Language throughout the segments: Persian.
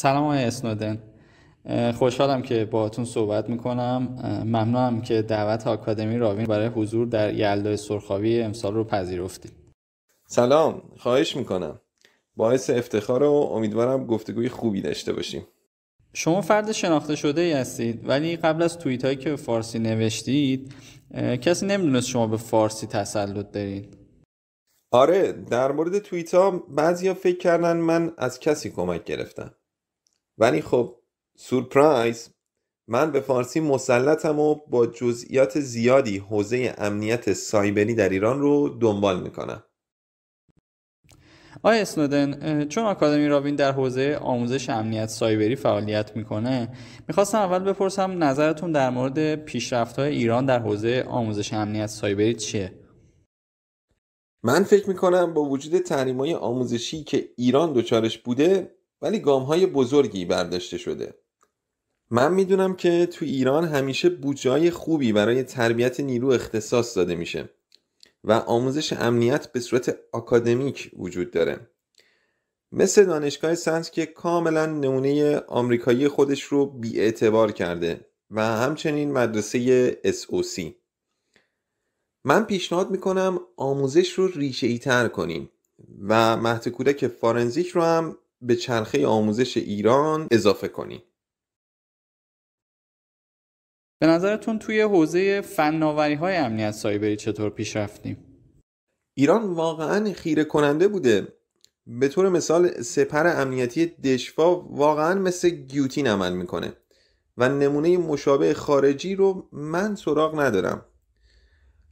سلام آقای اسنودن. خوشحالم که باهاتون صحبت میکنم. ممنونم که دعوت آکادمی راوین برای حضور در یلدای سرخاوی امسال رو پذیرفتید. سلام، خواهش میکنم. باعث افتخار و امیدوارم گفتگوی خوبی داشته باشیم. شما فرد شناخته شده ای هستید، ولی قبل از توییت هایی که به فارسی نوشتید کسی نمیدونست شما به فارسی تسلط دارید. آره، در مورد توییت ها بعضیا فکر کردن من از کسی کمک گرفتم، ولی خب سورپرایز، من به فارسی مسلطم و با جزئیات زیادی حوزه امنیت سایبری در ایران رو دنبال میکنم. آقای اسنودن، چون آکادمی راوین در حوزه آموزش امنیت سایبری فعالیت میکنه، میخواستم اول بپرسم نظرتون در مورد پیشرفت‌های ایران در حوزه آموزش امنیت سایبری چیه؟ من فکر میکنم با وجود تحریم‌های آموزشی که ایران دچارش بوده، ولی گام‌های بزرگی برداشته شده. من میدونم که تو ایران همیشه بودجه‌های خوبی برای تربیت نیرو اختصاص داده میشه و آموزش امنیت به صورت آکادمیک وجود داره، مثل دانشگاه سنت که کاملا نمونه آمریکایی خودش رو بی‌اعتبار کرده و همچنین مدرسه SOC. من پیشنهاد میکنم آموزش رو ریشه‌ای تر کنیم و مهد کودک فارنزیک رو هم به چرخه آموزش ایران اضافه کنیم. به نظرتون توی حوزه فناوری‌های امنیت سایبری چطور پیش رفتیم؟ ایران واقعا خیره کننده بوده. به طور مثال سپر امنیتی دشوا واقعا مثل گیوتین عمل میکنه و نمونه مشابه خارجی رو من سراغ ندارم.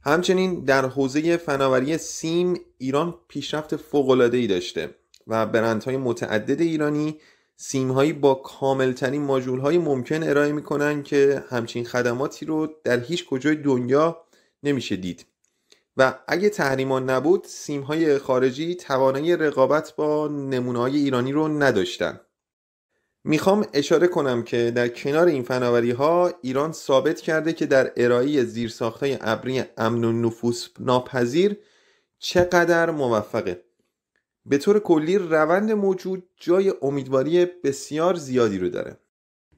همچنین در حوزه فناوری سیم ایران پیشرفت فوق‌العاده‌ای داشته و برندهای متعدد ایرانی سیم‌هایی با کاملترین ماژول‌های ممکن ارائه میکنن که همچین خدماتی رو در هیچ کجای دنیا نمیشه دید و اگه تحریمان نبود سیم‌های خارجی توانایی رقابت با نمونه‌های ایرانی رو نداشتن. میخوام اشاره کنم که در کنار این فناوری‌ها ایران ثابت کرده که در ارائه زیرساخت‌های ابری امن و نفوذ ناپذیر چقدر موفقه. به طور کلی روند موجود جای امیدواری بسیار زیادی رو داره.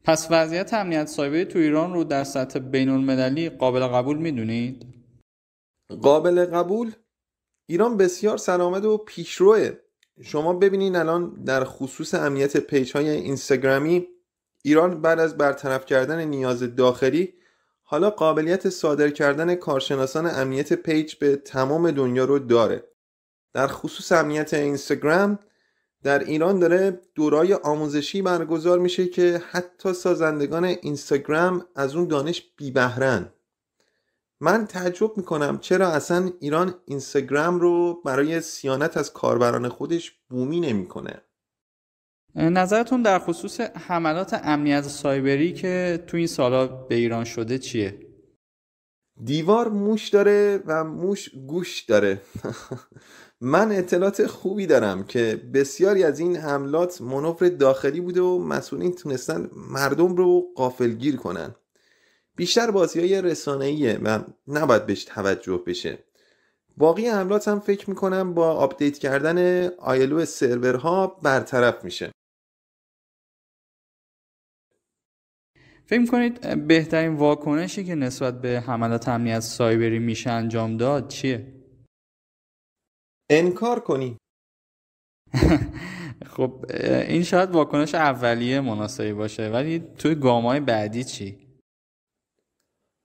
پس وضعیت امنیت سایبری تو ایران رو در سطح بین‌المللی قابل قبول میدونید؟ قابل قبول؟ ایران بسیار سرآمد و پیشروه. شما ببینین الان در خصوص امنیت پیج‌های اینستاگرامی ایران بعد از برطرف کردن نیاز داخلی حالا قابلیت صادر کردن کارشناسان امنیت پیج به تمام دنیا رو داره. در خصوص امنیت اینستاگرام در ایران داره دورای آموزشی برگزار میشه که حتی سازندگان اینستاگرام از اون دانش بی بهره‌اند. من تعجب میکنم چرا اصلا ایران اینستاگرام رو برای صیانت از کاربران خودش بومی نمیکنه. نظرتون در خصوص حملات امنیت سایبری که تو این سالا به ایران شده چیه؟ دیوار موش داره و موش گوش داره. من اطلاعات خوبی دارم که بسیاری از این حملات مانور داخلی بوده و مسئولین تونستن مردم رو غافلگیر کنن. بیشتر بازی‌های رسانه‌ایه و نباید بهش توجه بشه. باقی حملات هم فکر میکنم با آپدیت کردن آیلو سرورها برطرف میشه. فکر می‌کنید بهترین واکنشی که نسبت به حملات امنیت سایبری میشه انجام داد چیه؟ انکار کنی. خب این شاید واکنش اولیه مناسبی باشه، ولی توی گام‌های بعدی چی؟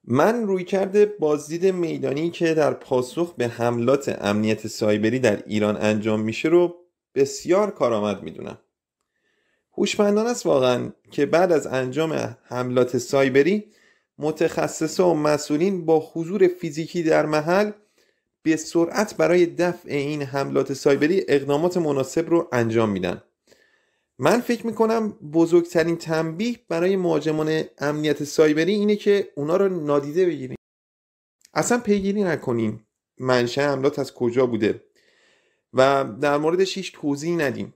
من رویکرد بازدید میدانی که در پاسخ به حملات امنیت سایبری در ایران انجام میشه رو بسیار کارآمد میدونم. هوشمندانه است واقعا که بعد از انجام حملات سایبری متخصصا و مسئولین با حضور فیزیکی در محل به سرعت برای دفع این حملات سایبری اقدامات مناسب رو انجام میدن. من فکر میکنم بزرگترین تنبیه برای مهاجمان امنیت سایبری اینه که اونا رو نادیده بگیریم. اصلا پیگیری نکنیم منشأ حملات از کجا بوده و در موردش هیچ توضیحی ندیم.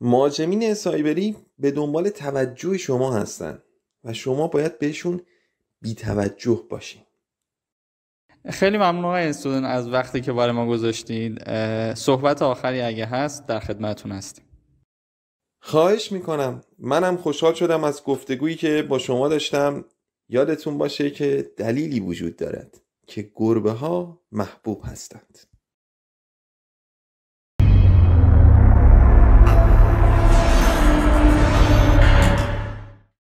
مهاجمین سایبری به دنبال توجه شما هستن و شما باید بهشون بی توجه باشین. خیلی ممنون آقای استودن از وقتی که برای ما گذاشتید. صحبت آخری اگه هست در خدمتتون هستیم. خواهش میکنم. منم خوشحال شدم از گفتگویی که با شما داشتم. یادتون باشه که دلیلی وجود دارد که گربه ها محبوب هستند.